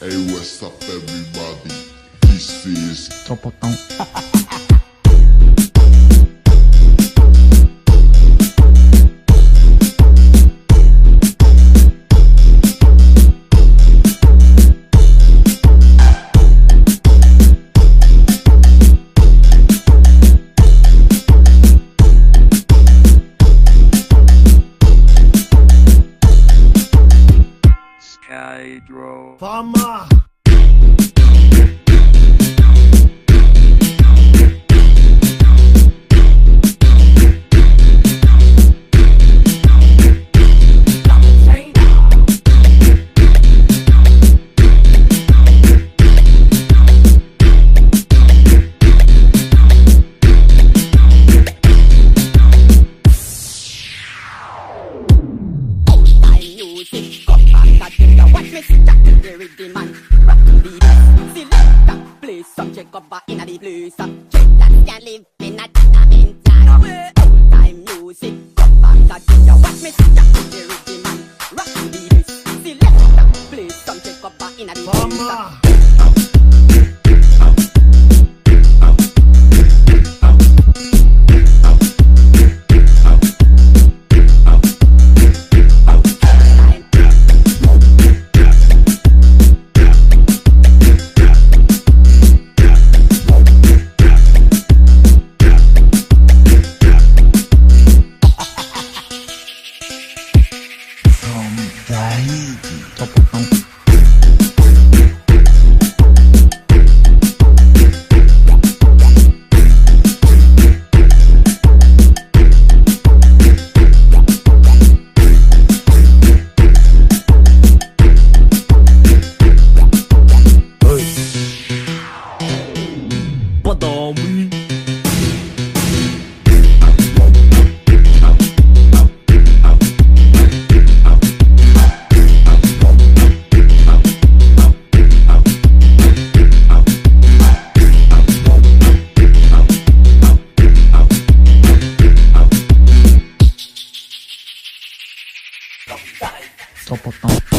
Hey, what's up, everybody? This is Tropotão. Hydro. Fama! Watch me stack the rhythm and rock the beat. Select that place, subject cover inna the place. Check that can live in a dynamic time. Old time music, come back again. Watch me stack the rhythm and rock the beat. Select that place, subject cover inna the place. Fama! Tropotão. Padami! Tropotão.